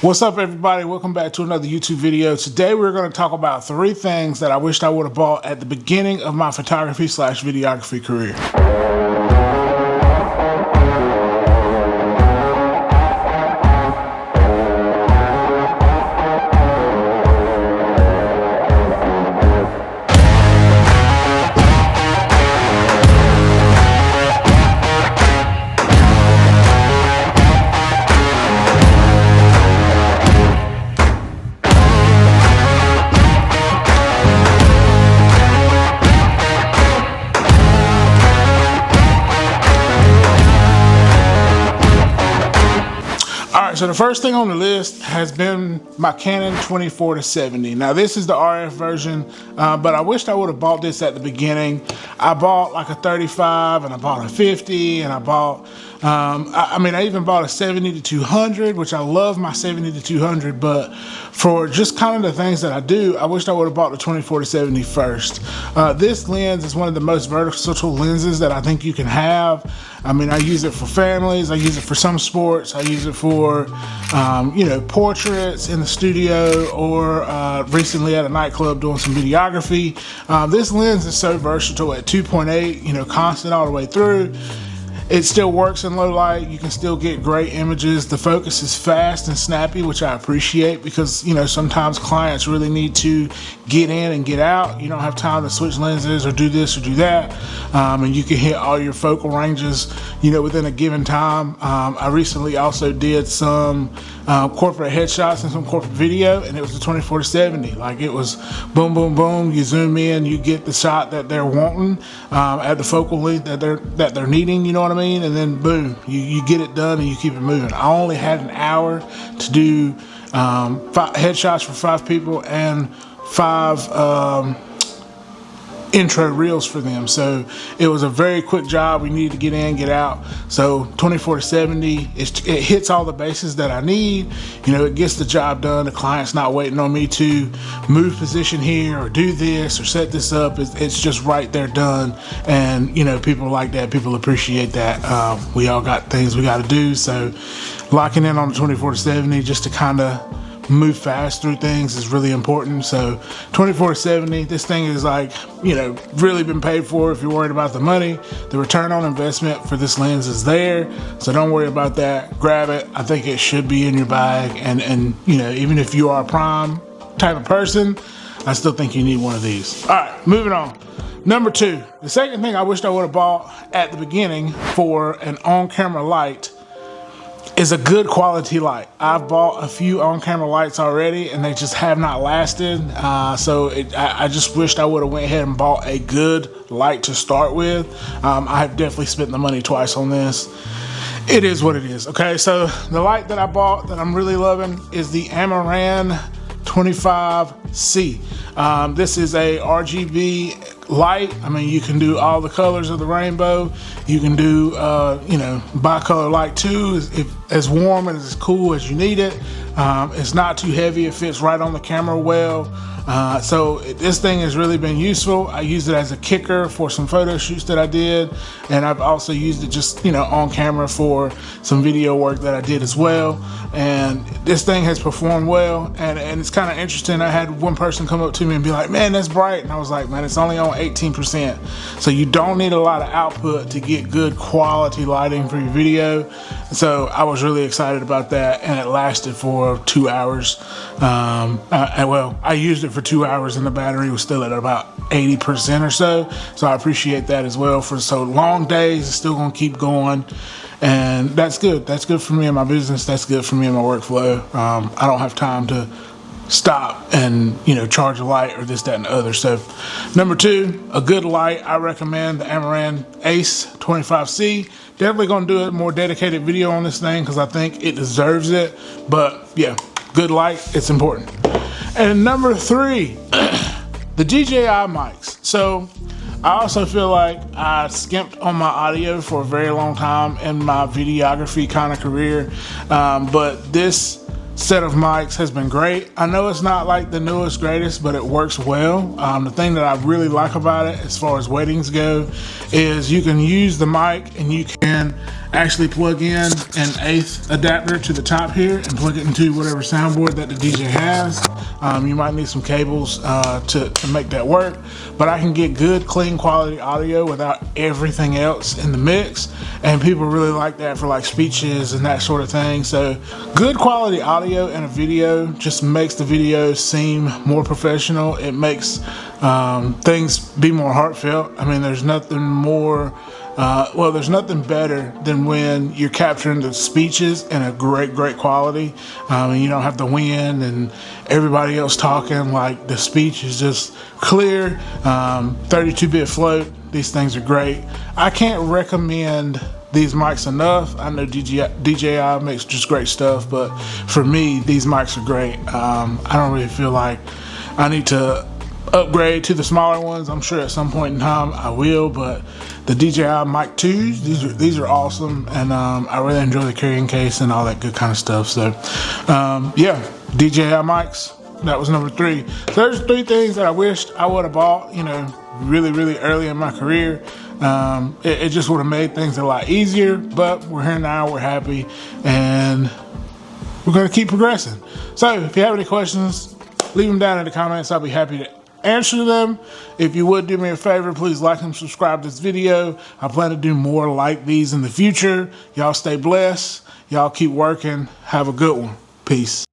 What's up, everybody? Welcome back to another YouTube video. Today we're going to talk about 3 things that I wished I would have bought at the beginning of my photography/videography career. So the first thing on the list has been my Canon 24-70. Now this is the RF version, but I wished I would have bought this at the beginning. I bought like a 35 and I bought a 50 and I bought, I even bought a 70-200, which I love my 70-200, but for just kind of the things that I do, I wished I would have bought the 24-70 first. This lens is one of the most versatile lenses that I think you can have. I use it for families, I use it for some sports, I use it for, portraits in the studio, or recently at a nightclub doing some videography. This lens is so versatile at 2.8, constant all the way through. It still works in low light. You can still get great images. The focus is fast and snappy, which I appreciate because, sometimes clients really need to get in and get out. You don't have time to switch lenses or do this or do that. And you can hit all your focal ranges, within a given time. I recently also did some corporate headshots and some corporate video, and it was the 24-70. Like, it was boom, boom, boom. You zoom in, you get the shot that they're wanting at the focal length that they're needing. You know what I mean? And then boom, you get it done and you keep it moving. I only had an hour to do 5 headshots for 5 people and 5 intro reels for them. So it was a very quick job. We needed to get in, get out. So 24-70, it hits all the bases that I need. It gets the job done. The client's not waiting on me to move position here or do this or set this up. It's just right there done. And people like that. People appreciate that. We all got things we got to do. So locking in on the 24-70 just to kind of move fast through things is really important. So 24-70, this thing is like, really been paid for. If you're worried about the money, the return on investment for this lens is there. So don't worry about that. Grab it. I think it should be in your bag. And even if you are a prime type of person, I still think you need one of these. All right, moving on. Number 2, the second thing I wished I would have bought at the beginning for an on-camera light is a good quality light. I've bought a few on-camera lights already and they just have not lasted. I just wished I would have went ahead and bought a good light to start with. I have definitely spent the money twice on this. It is what it is. Okay, so the light that I bought that I'm really loving is the Amaran 25C. This is a RGB light. You can do all the colors of the rainbow. You can do, bicolor light too. If as warm and as cool as you need it. It's not too heavy. It fits right on the camera well. So this thing has really been useful. I used it as a kicker for some photo shoots that I did, and I've also used it just on camera for some video work that I did as well. And this thing has performed well, and it's kind of interesting. I had one person come up to me and be like, "Man, that's bright," and I was like, "Man, it's only on 18%, so you don't need a lot of output to get good quality lighting for your video." So I was really excited about that, and it lasted for 2 hours. I used it for 2 hours and the battery was still at about 80% or so. So I appreciate that as well. For so long days, it's still gonna keep going. And that's good. That's good for me in my business. That's good for me in my workflow. I don't have time to stop and charge a light or this, that, and the other. So number 2, a good light. I recommend the Amaran Ace 25C. Definitely gonna do a more dedicated video on this thing because I think it deserves it. But yeah, good light, it's important. And number 3, the DJI mics. So I also feel like I skimped on my audio for a very long time in my videography kind of career, but this set of mics has been great. I know it's not like the newest, greatest, but it works well. The thing that I really like about it as far as weightings go is you can use the mic and you can actually plug in an 8th adapter to the top here and plug it into whatever soundboard that the DJ has. You might need some cables to make that work, but I can get good, clean quality audio without everything else in the mix, and people really like that for like speeches and that sort of thing. So good quality audio and a video just makes the video seem more professional. It makes things be more heartfelt. I mean, there's nothing more there's nothing better than when you're capturing the speeches in a great quality, and you don't have the wind and everybody else talking. Like, the speech is just clear. 32-bit float. These things are great. I can't recommend these mics enough. I know DJI makes just great stuff, but for me, these mics are great. I don't really feel like I need to upgrade to the smaller ones. I'm sure at some point in time I will, but the DJI Mic 2s, these are awesome, and I really enjoy the carrying case and all that good kind of stuff. So yeah, DJI mics, that was number 3. So there's 3 things that I wished I would have bought, you know, really early in my career. It just would have made things a lot easier, but we're here now, we're happy, and we're going to keep progressing. So if you have any questions, leave them down in the comments. I'll be happy to answer them. If you would do me a favor, please like and subscribe to this video. I plan to do more like these in the future. Y'all stay blessed. Y'all keep working. Have a good one. Peace.